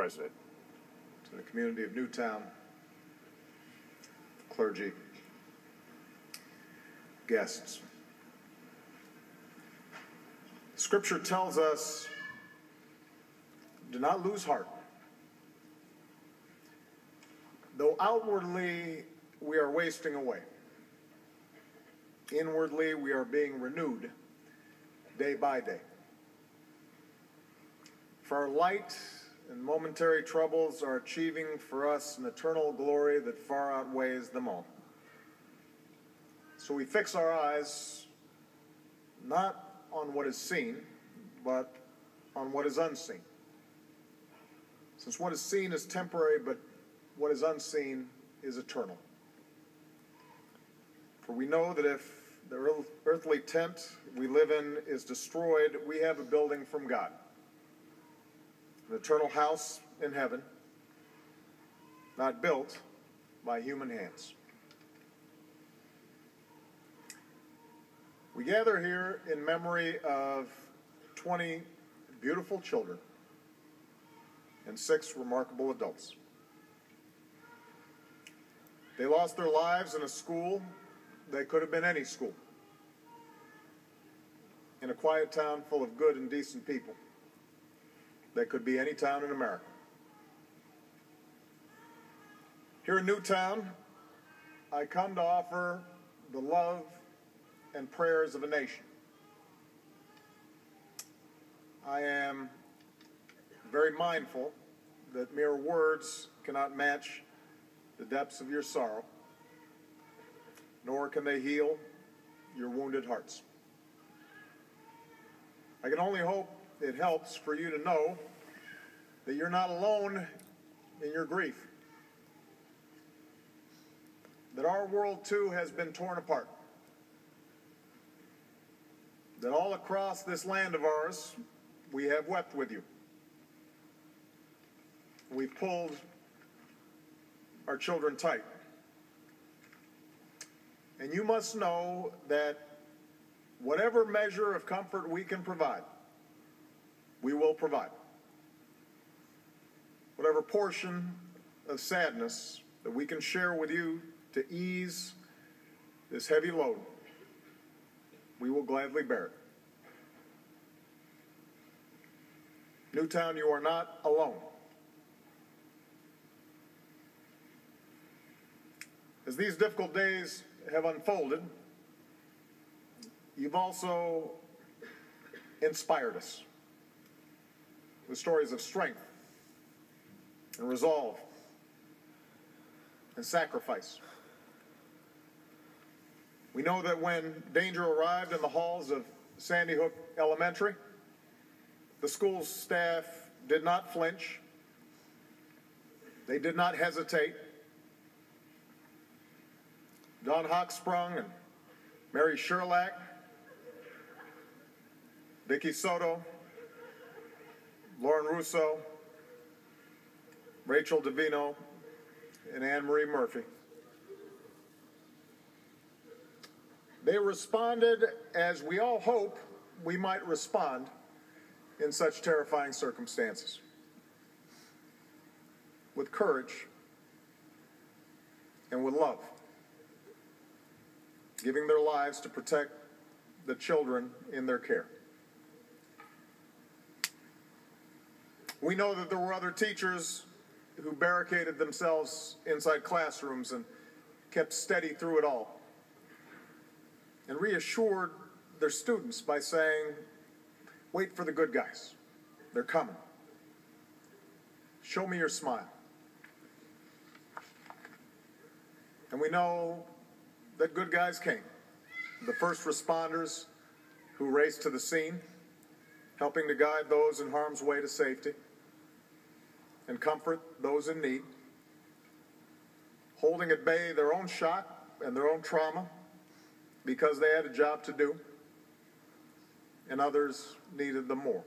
President. To the community of Newtown, clergy, guests. Scripture tells us, do not lose heart. Though outwardly we are wasting away, inwardly we are being renewed day by day. For our light and momentary troubles are achieving for us an eternal glory that far outweighs them all. So we fix our eyes not on what is seen, but on what is unseen. Since what is seen is temporary, but what is unseen is eternal. For we know that if the earthly tent we live in is destroyed, we have a building from God, an eternal house in heaven, not built by human hands. We gather here in memory of 20 beautiful children and 6 remarkable adults. They lost their lives in a school that could have been any school, in a quiet town full of good and decent people that could be any town in America. Here in Newtown, I come to offer the love and prayers of a nation. I am very mindful that mere words cannot match the depths of your sorrow, nor can they heal your wounded hearts. I can only hope it helps for you to know that you're not alone in your grief. That our world too has been torn apart. That all across this land of ours, we have wept with you. We've pulled our children tight. And you must know that whatever measure of comfort we can provide, we will provide. Whatever portion of sadness that we can share with you to ease this heavy load, we will gladly bear it. Newtown, you are not alone. As these difficult days have unfolded, you've also inspired us with stories of strength and resolve and sacrifice. We know that when danger arrived in the halls of Sandy Hook Elementary, the school staff did not flinch. They did not hesitate. Don Hochsprung and Mary Sherlach, Vicki Soto, Lauren Russo, Rachel Davino, and Anne Marie Murphy. They responded as we all hope we might respond in such terrifying circumstances, with courage and with love, giving their lives to protect the children in their care. We know that there were other teachers who barricaded themselves inside classrooms and kept steady through it all, and reassured their students by saying, "Wait for the good guys. They're coming. Show me your smile." And we know that good guys came. The first responders who raced to the scene, helping to guide those in harm's way to safety and comfort those in need, holding at bay their own shock and their own trauma because they had a job to do and others needed them more.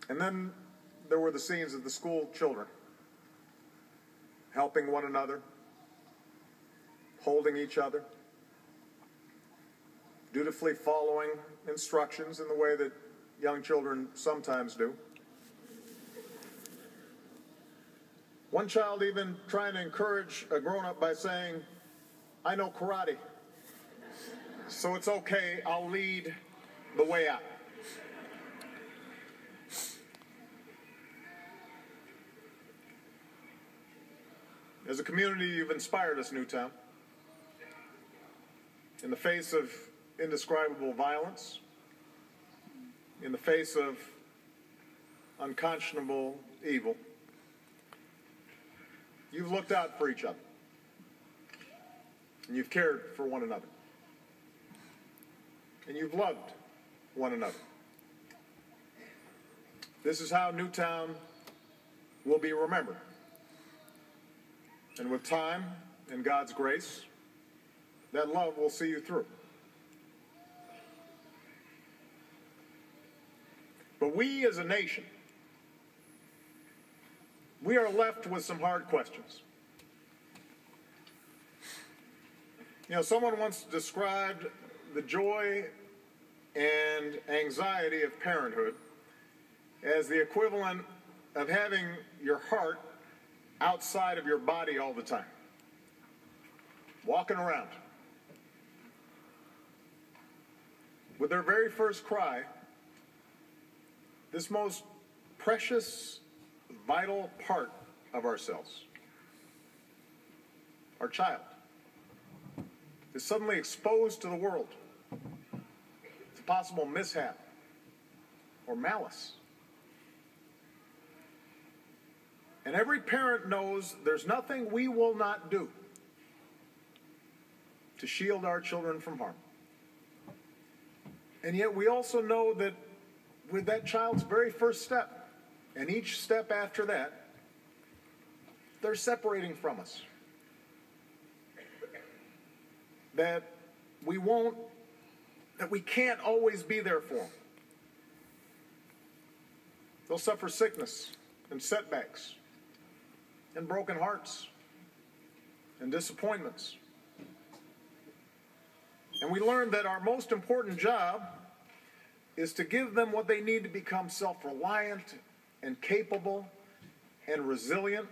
And then there were the scenes of the school children helping one another, holding each other, dutifully following instructions in the way that young children sometimes do. One child even trying to encourage a grown-up by saying, "I know karate, so it's okay, I'll lead the way out." As a community, you've inspired us, Newtown. In the face of indescribable violence, in the face of unconscionable evil, you've looked out for each other, and you've cared for one another, and you've loved one another. This is how Newtown will be remembered. And with time and God's grace, that love will see you through. But we as a nation, we are left with some hard questions. You know, someone once described the joy and anxiety of parenthood as the equivalent of having your heart outside of your body all the time, walking around. With their very first cry, this most precious, vital part of ourselves, our child, is suddenly exposed to the world, to possible mishap or malice. And every parent knows there's nothing we will not do to shield our children from harm. And yet we also know that with that child's very first step, and each step after that, they're separating from us. That we can't always be there for them. They'll suffer sickness and setbacks and broken hearts and disappointments. And we learned that our most important job is to give them what they need to become self-reliant and capable and resilient,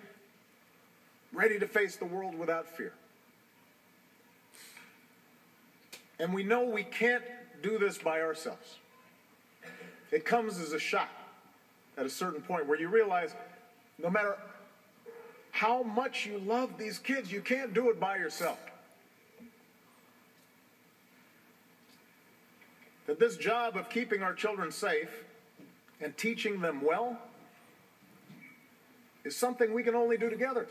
ready to face the world without fear. And we know we can't do this by ourselves. It comes as a shock at a certain point where you realize no matter how much you love these kids, you can't do it by yourself. That this job of keeping our children safe and teaching them well is something we can only do together,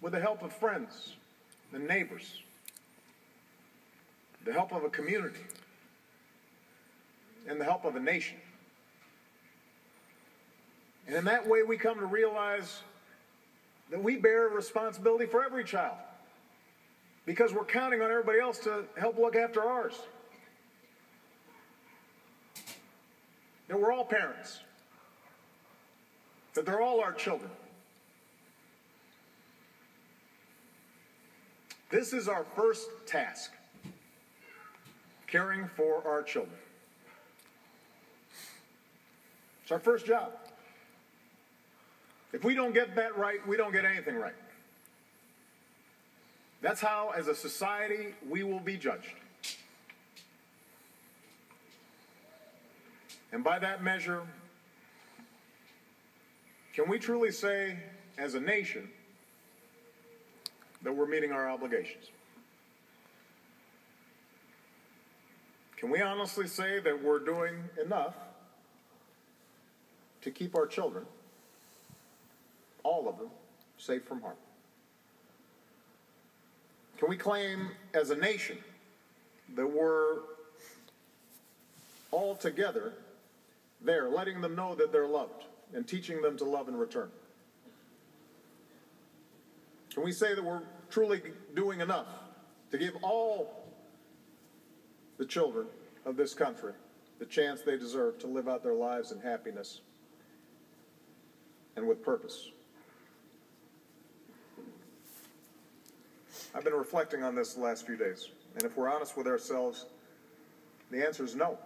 with the help of friends and neighbors, the help of a community, and the help of a nation. And in that way, we come to realize that we bear a responsibility for every child, because we're counting on everybody else to help look after ours. That we're all parents. That they're all our children. This is our first task, caring for our children. It's our first job. If we don't get that right, we don't get anything right. That's how, as a society, we will be judged. And by that measure, can we truly say, as a nation, that we're meeting our obligations? Can we honestly say that we're doing enough to keep our children, all of them, safe from harm? Can we claim as a nation that we're all together there, letting them know that they're loved and teaching them to love in return? Can we say that we're truly doing enough to give all the children of this country the chance they deserve to live out their lives in happiness and with purpose? I've been reflecting on this the last few days, and if we're honest with ourselves, the answer is no.